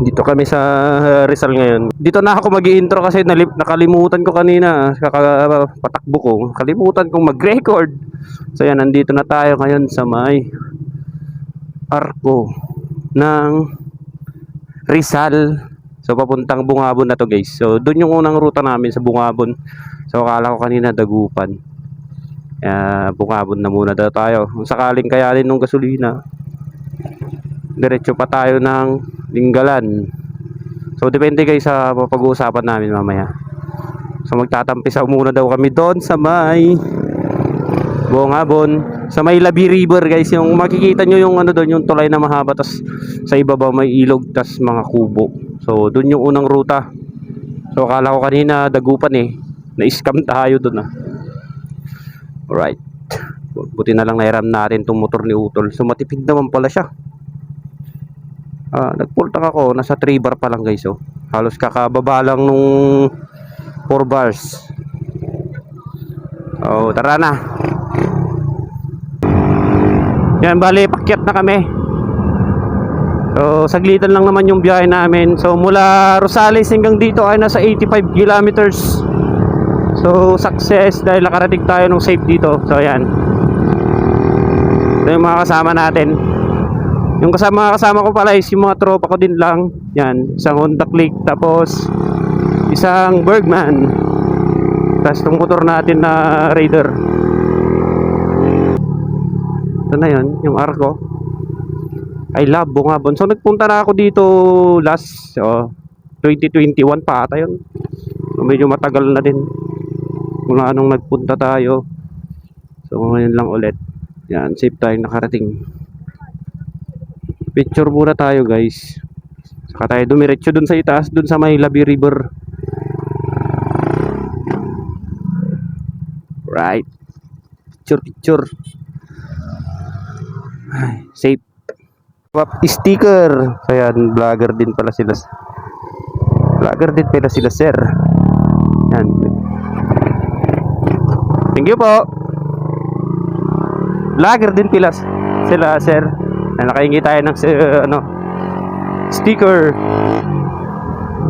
Dito kami sa Rizal ngayon. Dito na ako mag-i-intro kasi nakalimutan ko kanina. Patakbo ko. Kalimutan kong mag-record. So yan, nandito na tayo ngayon sa may arko ng Rizal. So papuntang Bungabon na to guys. So doon yung unang ruta namin sa Bungabon. So akala ko kanina Dagupan. Bungabon na muna daw tayo. Kung sakaling kayanin ng gasolina, diretso pa tayo ng Linggalan. So depende guys sa pag-uusapan namin mamaya. So magtatampisaw muna daw kami doon sa may Bungabon, sa may Labi River guys. Yung makikita nyo yung ano doon, yung tulay na mahaba, tas sa ibabaw may ilog, tas mga kubo. So doon yung unang ruta. So akala ko kanina Dagupan na-scam tayo doon Alright. Buti na lang nairam natin tong motor ni Utol. So matipid naman pala siya. Nagpultang ako, nasa 3 bar pa lang guys. Halos kakababa lang nung 4 bars. Tara na. Yan, bali pakyat na kami. So saglitan lang naman yung biyahe namin. So mula Rosales hanggang dito ay nasa 85 kilometers. So success dahil nakarating tayo ng safe dito. So yan, ito yung mga kasama natin. Yung kasama ko pala is yung mga tropa ko din lang. Yan, isang Honda Click, tapos isang Bergman, tapos itong motor natin na Raider. Ito na yun, yung arko. I love Bungabon. So nagpunta na ako dito last 2021 pa ata yun. So, medyo matagal na din mula anong nagpunta tayo. So ngayon lang ulit. Yan, safe tayong nakarating. Picture muna tayo guys. Saka tayo dumiretso dun sa itaas, dun sa may Labi River. Right. Picture. Ay, safe. Sticker. So yan, vlogger din pala sila. Sir. Yan. Thank you po. Vlogger din pala sila, sir. Nakahingi tayo ng sticker.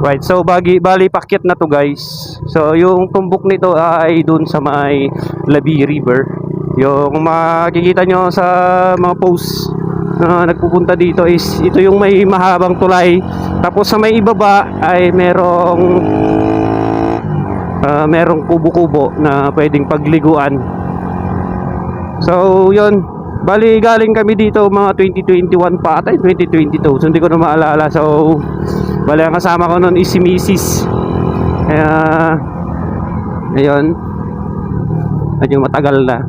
Right, so bali pakyat na to guys. So yung tumbok nito ay dun sa may Labi River. Yung makikita nyo sa mga posts na nagpupunta dito is ito yung may mahabang tulay. Tapos sa may ibaba ay merong kubo-kubo na pwedeng pagliguan. So yun, bali galing kami dito mga 2021 pa ata, 2022. So hindi ko na maalala. So bali ang kasama ko noon is si Mrs. Kaya ayun, medyo matagal na.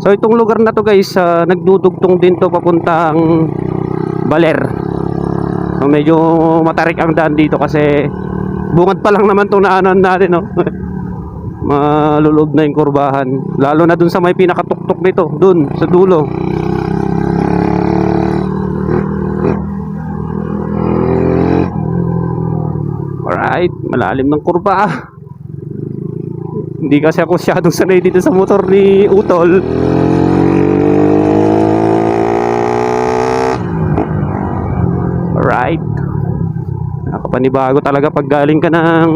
So itong lugar na to guys, nagdudugtong din to papuntang Baler. So medyo matarik ang daan dito kasi bungad pa lang naman itong naanan natin, no? Maluloob na yung kurbahan, lalo na dun sa may pinakatuktok nito, dun sa dulo. Alright, malalim ng kurba. Hindi kasi ako masyadong sanay dito sa motor ni Utol. Alright, nakapanibago talaga pag galing ka ng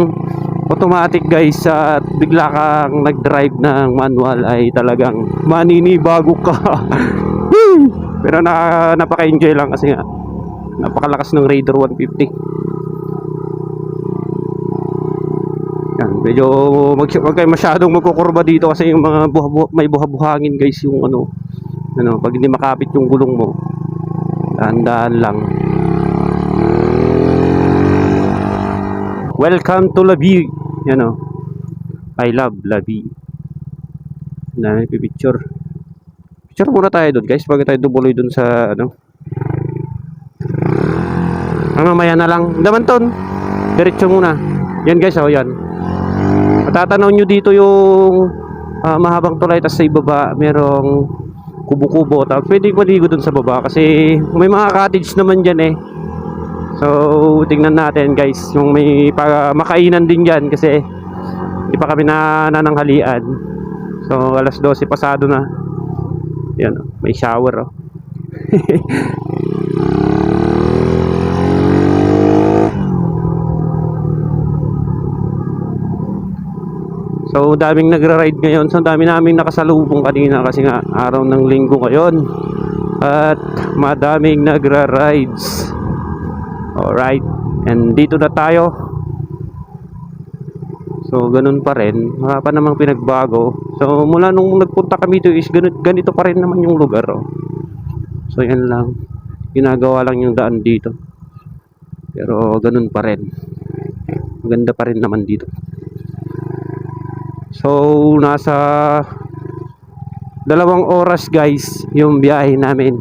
automatic guys at bigla kang nag-drive ng manual, ay talagang maninibago ka. Pero napaka-enjoy lang kasi nga napakalakas ng Raider 150. Yan, medyo wag kayo masyadong magkukurba dito kasi yung mga may buha-buhangin guys, yung ano pag hindi makapit yung gulong mo, dahan-dahan lang. Welcome to Labi. Yan o, I love Labi. Na picture muna tayo doon guys bago tayo dumuloy doon sa mamaya na lang naman ton, diretso muna. Yan guys, yan matatanaw nyo dito yung mahabang tulay, tas sa ibaba merong kubo-kubo, tapos pwede maligo dun sa baba kasi may mga cottage naman dyan eh. So tingnan natin guys, yung may makainan din dyan kasi hindi pa kami nananghalian. So alas 12 pasado na. Yan, may shower oh. So daming nagra-ride ngayon. So dami naming nakasalubong kanina kasi nga araw ng linggo ngayon. At madaming nagra-rides. Alright, and dito na tayo. So ganun pa rin, wala pa namang pinagbago. So mula nung nagpunta kami dito is ganito pa rin naman yung lugar oh. So yan lang, ginagawa lang yung daan dito, pero ganun pa rin, maganda pa rin naman dito. So nasa 2 oras guys yung biyahe namin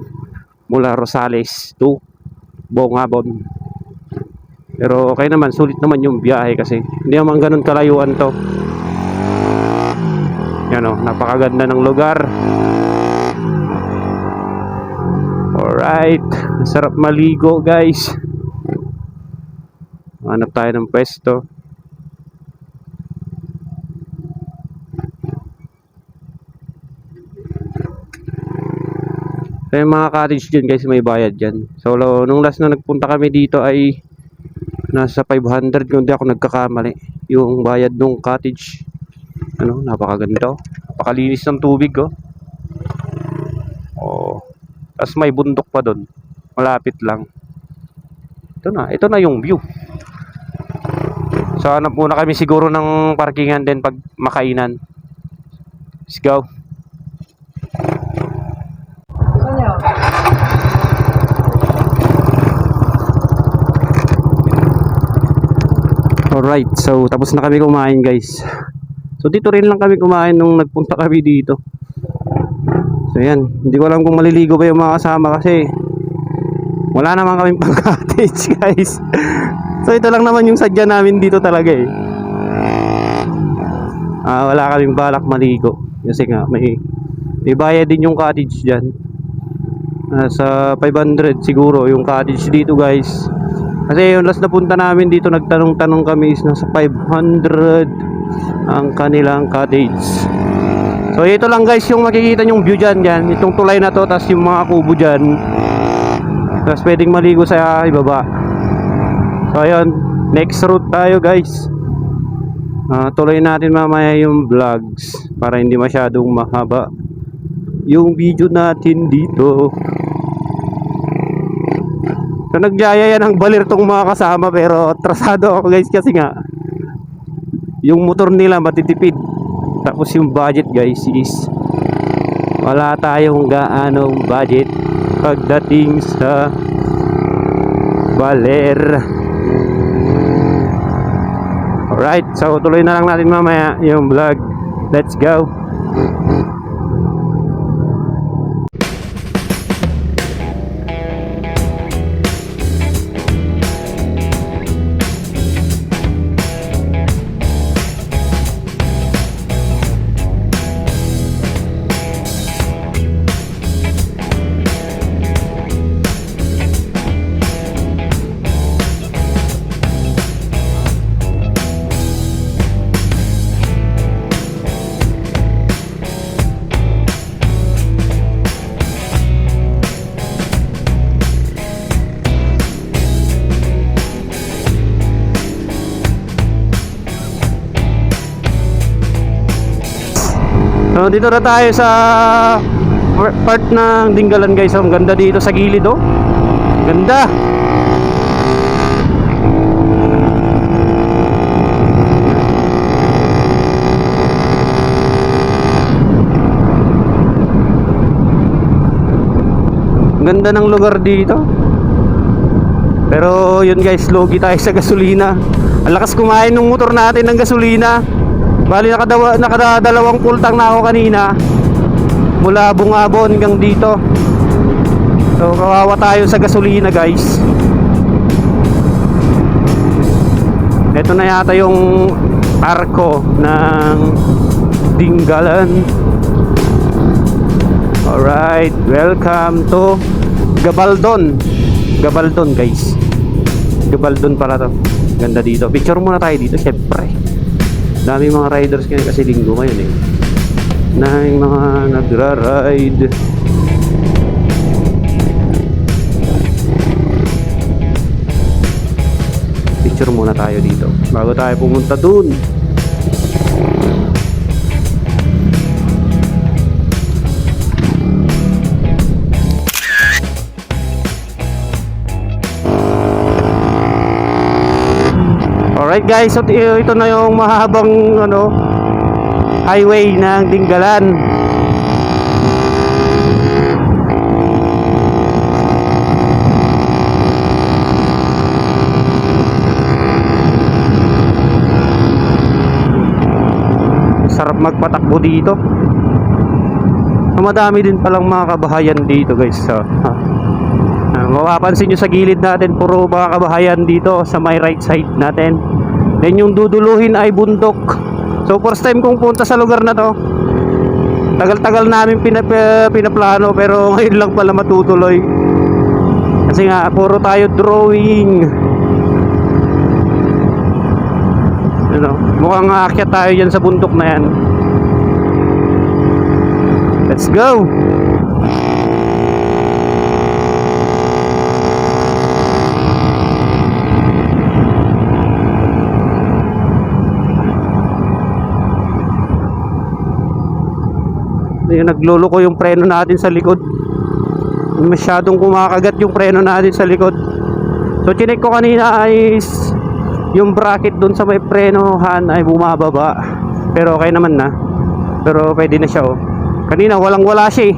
mula Rosales to Bongabon. Pero okay naman, sulit naman yung biyahe kasi hindi naman ganun kalayuan to. Yan o, napakaganda ng lugar. Alright, sarap maligo guys. Hanap tayo ng pwesto. Kaya mga cottage dyan guys, may bayad dyan. So nung last na nagpunta kami dito ay nasa 500 kung di ako nagkakamali yung bayad nung cottage. Napakaganda, napakalinis ng tubig oh. Tapos may bundok pa doon, malapit lang. Ito na yung view. So hanap muna kami siguro ng parkingan din pag makainan. Let's go. Alright, so tapos na kami kumain guys. So dito rin lang kami kumain nung nagpunta kami dito. So yan, hindi ko alam kung maliligo ba yung mga kasama kasi wala naman kaming pang-cottage guys. So ito lang naman yung sadya namin dito talaga eh. Wala kaming balak maligo kasi nga may bayad din yung cottage dyan. Sa 500 siguro yung cottage dito guys. Kasi yung last na punta namin dito, nagtanong-tanong kami, is nasa 500 ang kanilang cottage. So ito lang guys yung makikita yung view dyan, itong tulay na to, tapos yung mga kubo dyan, tapos pwedeng maligo sa ibaba. So ayun, next route tayo guys. Tuloy natin mamaya yung vlogs para hindi masyadong mahaba yung video natin dito. So nagyaya yan ng balir tong mga kasama, pero trasado ako guys kasi nga yung motor nila matitipid. Tapos yung budget guys is wala tayong gaanong budget pagdating sa baler. Alright, so tuloy na lang natin mamaya yung vlog. Let's go. So dito na tayo sa part ng Dinggalan guys. Ang ganda dito sa gilid oh. Ganda. Ganda ng lugar dito. Pero yun guys, logi tayo sa gasolina. Ang lakas kumain ng motor natin ng gasolina. Bali nakadalawang pultang na ako kanina, mula Bungabon hanggang dito. So kawawa tayo sa gasolina guys. Ito na yata yung arko ng Dinggalan. Alright, welcome to Gabaldon. Gabaldon guys. Gabaldon para to. Ganda dito. Picture muna tayo dito syempre. Daming mga riders ngayon kasi linggo ngayon eh. Daming mga nagra-ride. Picture muna tayo dito bago tayo pumunta dun. Alright guys, so ito na yung mahabang highway ng Dinggalan. Sarap magpatakbo dito. Madami din palang mga kabahayan dito guys. So, mapapansin nyo sa gilid natin, puro mga kabahayan dito sa may right side natin. Then yung duduluhin ay bundok. So first time kong punta sa lugar na to. Tagal-tagal namin pinaplano, pero ngayon lang pala matutuloy. Kasi nga puro tayo drawing. Mukhang aakyat tayo dyan sa bundok na yan. Let's go. Yung nagluloko yung preno natin sa likod. Masyadong kumakagat yung preno natin sa likod. So chinek ko kanina ay yung bracket dun sa may prenohan ay bumababa. Pero okay naman na. Pero pwede na siya oh. Kanina walang wala siya eh.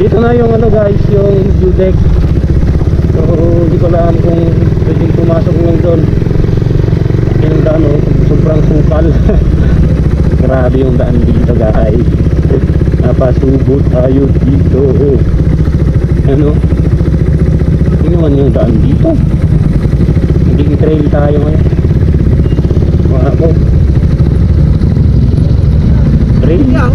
Dito na yung guys, yung view deck. So hindi ko alam kung pwedeng pumasok lang doon. Yung daan sobrang sukal. Grabe yung daan dito guys. Napasubo tayo dito. Tingnan yung daan dito. Naging trail tayo ngayon. Ako trail lang.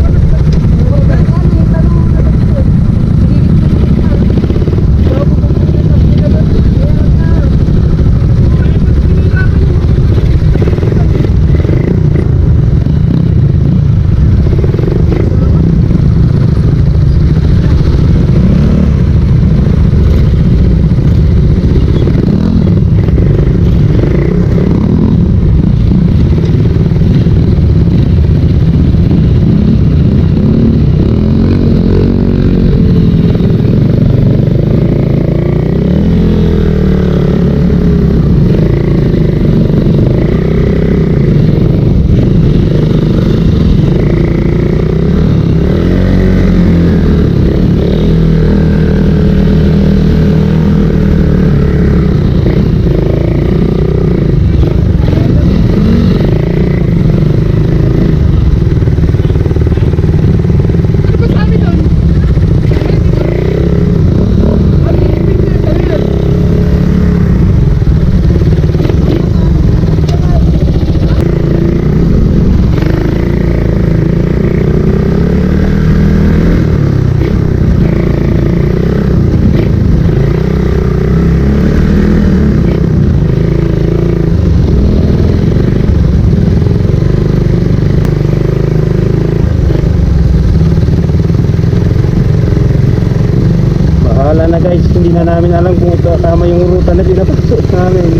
namin alam kung ito tama yung ruta na pinapasok namin.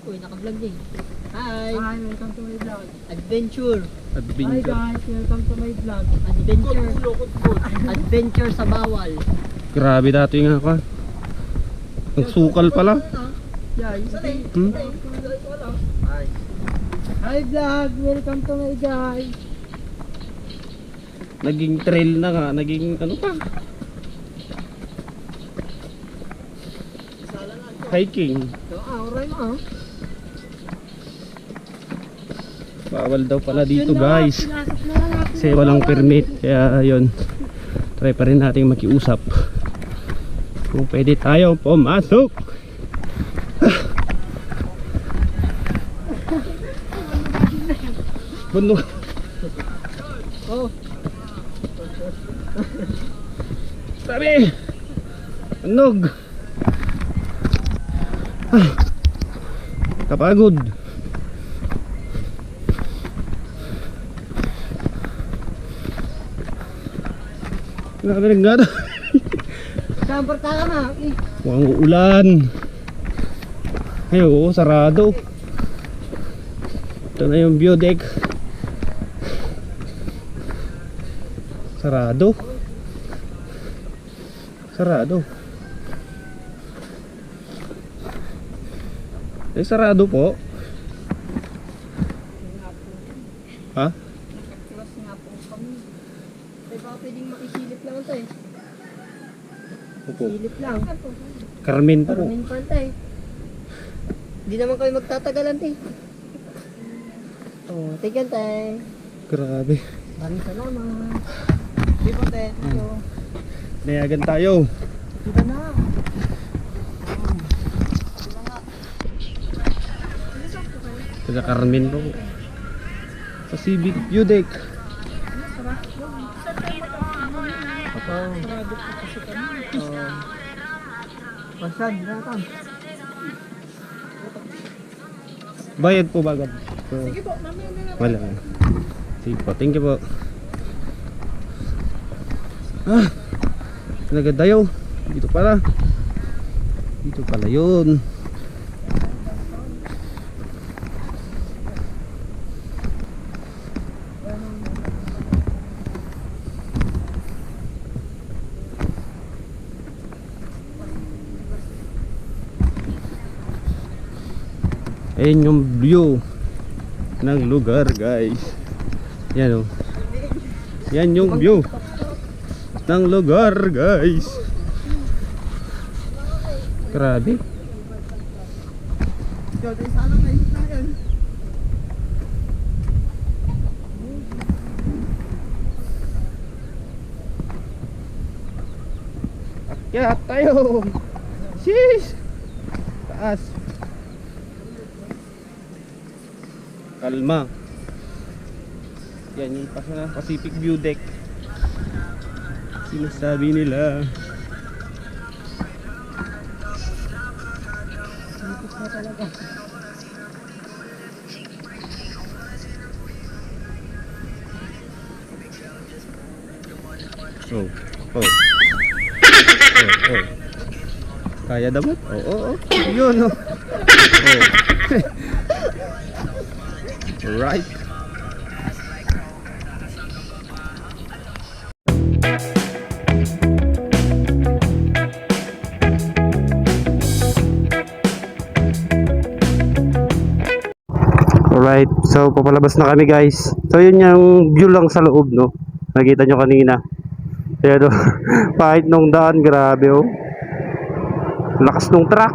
Uy, naka-vlog din. Hi! Hi, welcome to my vlog. Adventure! Hi Adventure. guys, welcome to my vlog. Adventure! Adventure sa bawal. Grabe dati nga ka. Ang sukal pala. Yeah, you see? Hmm? Hi vlog, welcome to my guys. Naging trail na nga, naging ano pa? Hiking. Alright mo. Bawal daw pala dito guys. Kasi walang permit. Kaya yun. Try pa rin natin makiusap. Kung pwede tayo pumasok. Bunog. Oh, Sabi! Bunog. Kapagod. Nakabinig nga. camper tayo na. Mukhang uulan. Ay, oo, sarado. Ito na yung view deck. Sarado. Sarado. Eh, sarado po. Ha? Cross nga po kami. Ay, baka pwedeng makisilip lang ito eh. Opo. Silip lang. Carmen po. Maraming pantay. Hindi naman kami magtatagalan eh. Oh, tigyan tayo. Grabe. Maraming salamat. Di po tayo. Ito. Nayagan tayo. Ito na. Sa Carmen po. Sa Civic View Deck. Pasad, datang. Bayad po ba agad? So, Sige po, mamaya na lang. wala. Sige po, thank you po. Ah, nagad tayo. Dito pala. Dito pala yun. Ayan yung view ng lugar guys. Yan o. Yan yung view ng lugar guys. Grabe. Akyat tayo. Sheesh. Taas. Kalma. Yan yung Pacific View Deck. Sinasabi nila. Oh. Oh. Oh, oh. Kaya dapat? Oo, oh, oh. Yun, oh. Oh. Right. Alright, so papalabas na kami guys. So yun yung view lang sa loob, no. Nakita nyo kanina. Pero kahit nung daan, grabe oh. Lakas nung truck.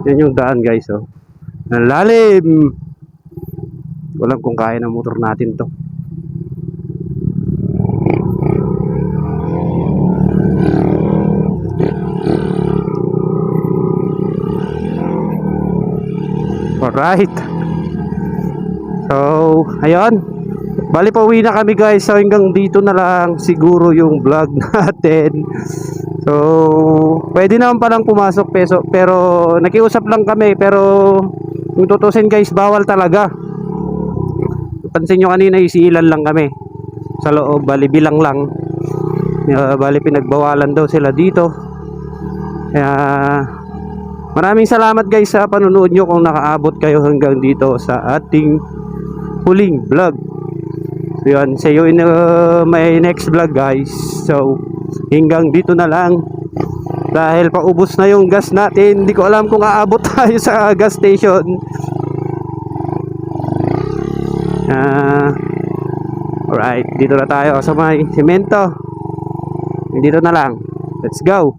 Yan yung daan guys oh. Ang lalim. Walang kung kaya ng motor natin to. Alright. So, ayun. Bali pauwi na kami guys. So hanggang dito na lang siguro yung vlog natin. So, pwede naman palang pumasok pero nakiusap lang kami pero kung tutusin guys, bawal talaga. Pansin nyo kanina, isiilan lang kami sa loob, bali bilang lang. Bali pinagbawalan daw sila dito. Kaya maraming salamat guys sa panunood nyo kung nakaabot kayo hanggang dito sa ating huling vlog. So yun, see you in my next vlog guys. So hanggang dito na lang dahil paubos na yung gas natin. Hindi ko alam kung aabot tayo sa gas station. Alright, dito na tayo sa may semento. Dito na lang. Let's go.